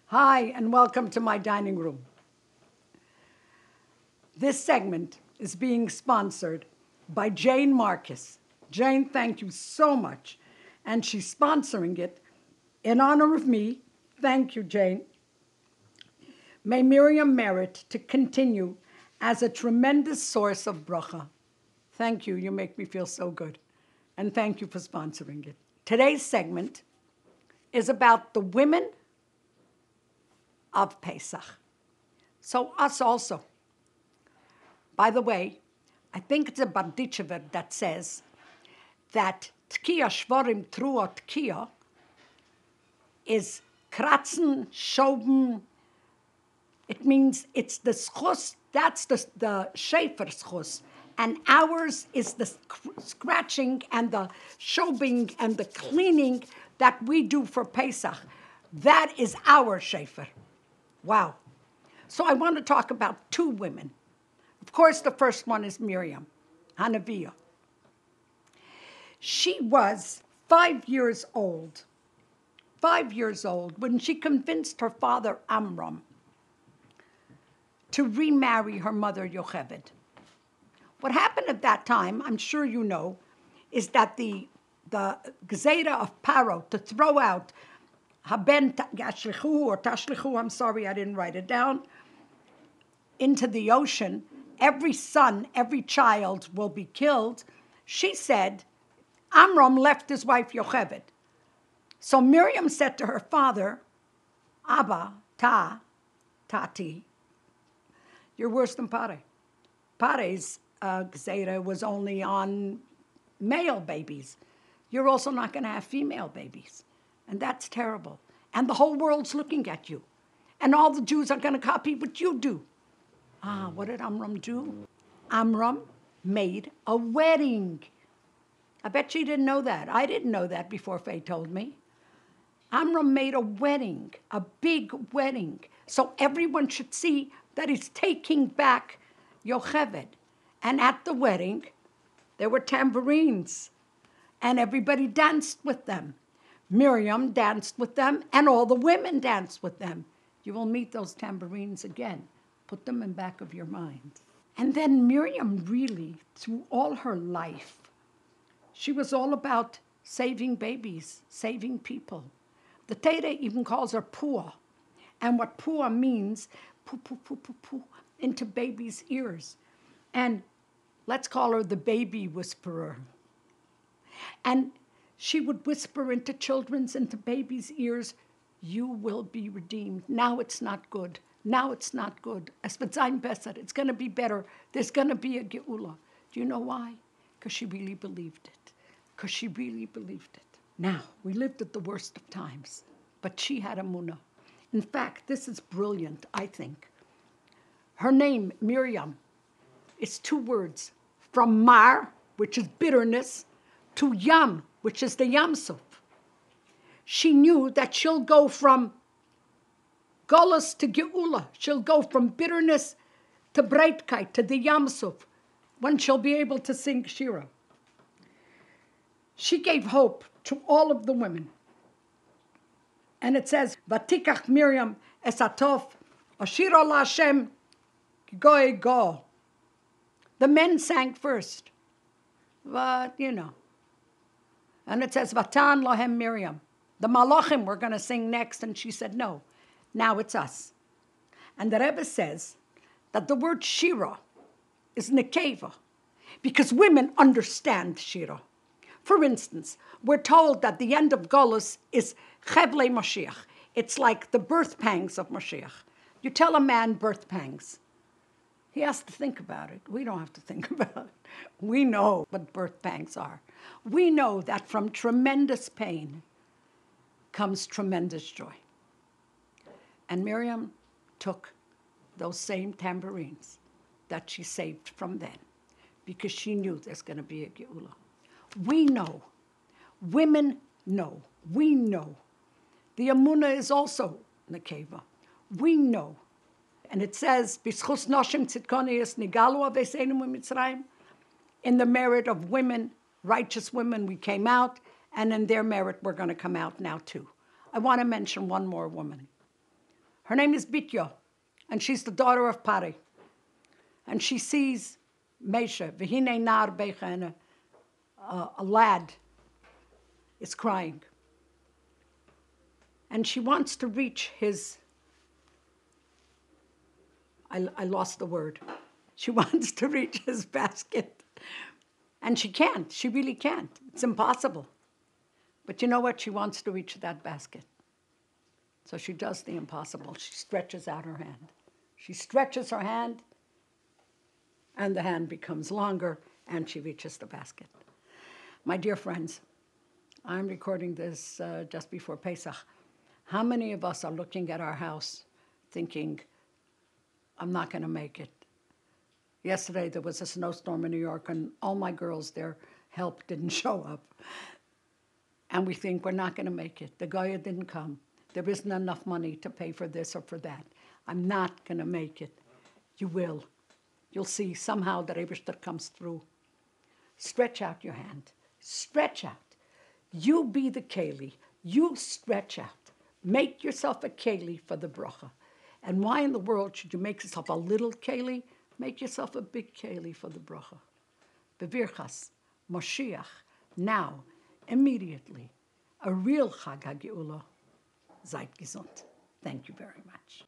Hi, and welcome to my dining room. This segment is being sponsored by Jane Marcus. Jane, thank you so much. And she's sponsoring it in honor of me. Thank you, Jane. May Miryam merit to continue as a tremendous source of bracha. Thank you. You make me feel so good. And thank you for sponsoring it. Today's segment is about the women of Pesach. So us also. By the way, I think it's a Bardichever that says that Tkiya Shvorim Trua Tkiya is kratzen, schoben. It means it's the schus, that's the shefer schus. And ours is the scratching and the shobing and the cleaning that we do for Pesach. That is our shefer. Wow. So I want to talk about two women. Of course, the first one is Miryam, Hanaviah. She was 5 years old, when she convinced her father Amram to remarry her mother Yocheved. What happened at that time, I'm sure you know, is that the Gezerah of Paro to throw out Haben Yashlichu or Tashlichu, I'm sorry, I didn't write it down, into the ocean, every son, every child will be killed. She said, Amram left his wife Yocheved. So Miryam said to her father, Abba, Tati, you're worse than Pare. Pare's Gezerah was only on male babies. You're also not going to have female babies. And that's terrible. And the whole world's looking at you. And all the Jews are going to copy what you do. What did Amram do? Amram made a wedding. I bet you didn't know that. I didn't know that before Faye told me. Amram made a wedding, a big wedding. So everyone should see that he's taking back Yocheved. And at the wedding, there were tambourines. And everybody danced with them. Miryam danced with them, and all the women danced with them. You will meet those tambourines again. Put them in the back of your mind. And then Miryam really, through all her life, she was all about saving babies, saving people. The Torah even calls her Pua. And what Pua means, poo, poo, poo, poo, poo, into babies' ears. And let's call her the baby whisperer. And she would whisper into babies' ears, you will be redeemed. Now it's not good. Now it's not good. Es wird sein besser. It's going to be better. There's going to be a geula. Do you know why? Because she really believed it. Because she really believed it. Now, we lived at the worst of times, but she had emunah. In fact, this is brilliant, I think. Her name, Miryam, is two words. From mar, which is bitterness, to yam, which is the Yamsuf. She knew that she'll go from Golus to Geula. She'll go from bitterness to Breitkeit, to the Yamsuf, when she'll be able to sing Shira. She gave hope to all of the women. And it says, Vatikach Miryam es atov, Ashira la Hashem, goy go. The men sang first. But, you know. And it says, Vatan lohem Miryam. The Malachim were going to sing next, and she said, no, now it's us. And the Rebbe says that the word Shira is nekeva, because women understand Shira. For instance, we're told that the end of Golus is Chevle Mashiach. It's like the birth pangs of Mashiach. You tell a man birth pangs. He has to think about it. We don't have to think about it. We know what birth pangs are. We know that from tremendous pain comes tremendous joy. And Miryam took those same tambourines that she saved from then, because she knew there's going to be a geula. We know, women know, we know. The emunah is also nekeva. We know. And it says, B'schus noshim tzidkonius nigalu aveseinu mitzrayim. In the merit of women, righteous women, we came out, and in their merit, we're going to come out now too. I want to mention one more woman Her name is Bityo, and she's the daughter of Pari. And she sees Mesha, V'hine nar becha, and a lad is crying. And she wants to reach his, I lost the word. She wants to reach his basket. And she can't. She really can't. It's impossible. But you know what? She wants to reach that basket. So she does the impossible. She stretches out her hand. She stretches her hand, and the hand becomes longer, and she reaches the basket. My dear friends, I'm recording this just before Pesach. How many of us are looking at our house thinking, I'm not going to make it? Yesterday there was a snowstorm in New York, and all my girls, their help didn't show up. And we think we're not going to make it. The Goya didn't come. There isn't enough money to pay for this or for that. I'm not going to make it. You will. You'll see somehow that Eibishter comes through. Stretch out your hand. Stretch out. You be the keli. You stretch out. Make yourself a keli for the bracha. And why in the world should you make yourself a little keli? Make yourself a big keli for the bracha. Bevirchas, Moshiach, now, immediately, a real Chag HaGeula. Seid gesund. Thank you very much.